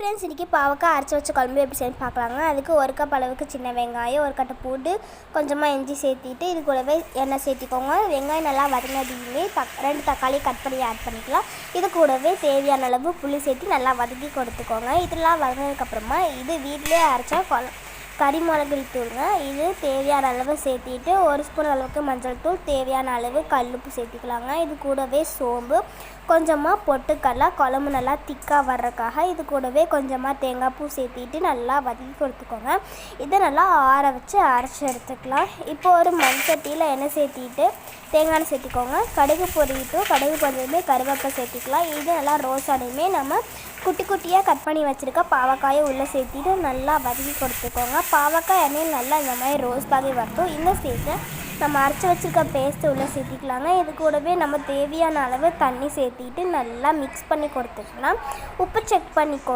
Friends, இன்றைக்கி பாவக்காய் அரைச்சி வச்ச குழம்பு எப்படி செய்யணும் பார்க்கலாங்க. அதுக்கு ஒரு கப் அளவுக்கு சின்ன வெங்காயம், ஒரு கட்டை பூண்டு, கொஞ்சமாக இஞ்சி சேர்த்திட்டு இது கூடவே எண்ணெய் சேர்த்திக்கோங்க. வெங்காயம் நல்லா வதங்கினதுமே 2 தக்காளி கட் பண்ணி ஆட் பண்ணிக்கலாம். இது கூடவே தேவையான அளவு புளி சேர்த்து நல்லா வதக்கி கொடுத்துக்கோங்க. இதெல்லாம் வதங்கினதுக்கப்புறமா இது வீட்டிலே அரைச்சா கறி மிளகு தூளுங்க. இது தேவையான அளவு சேர்த்திட்டு 1 ஸ்பூன் அளவுக்கு மஞ்சள் தூள், தேவையான அளவு கல்லுப்பு சேர்த்திக்கலாங்க. இது கூடவே சோம்பு, கொஞ்சமாக பொட்டுக்கடலை, குழம்பு நல்லா திக்காக வர்றதுக்காக இது கூடவே கொஞ்சமாக தேங்காய் பூ சேர்த்திட்டு நல்லா வதக்கி கொடுத்துக்கோங்க. இதை நல்லா ஆற வச்சு அரைச்சி எடுத்துக்கலாம். இப்போ ஒரு மண் சட்டியில் எண்ணெய் சேர்த்திட்டு தேங்காய் எண்ணெய் சேர்த்திக்கோங்க. கடுகு பொரியிட்டும், கடுகு பொரிஞ்சதுமே கருவேப்பிலை சேர்த்திக்கலாம். இது நல்லா ரோஸ் ஆனதுமே நம்ம குட்டி குட்டியாக கட் பண்ணி வச்சுருக்க பாவக்காயை உள்ளே சேர்த்திட்டு நல்லா வதக்கி கொடுத்துக்கோங்க. பாவக்காய் எண்ணெயில் நல்லா இந்த மாதிரி ரோஸ் ஆகி வரட்டும். இந்த ஸ்டேஜில் நம்ம அரைச்சி வச்சுருக்க பேஸ்ட்டு உள்ளே சேர்த்திக்கலாங்க. இது கூடவே நம்ம தேவையான அளவு தண்ணி சேர்த்திட்டு நல்லா மிக்ஸ் பண்ணி கொடுத்துக்கலாம். உப்பு செக் பண்ணிக்கோ.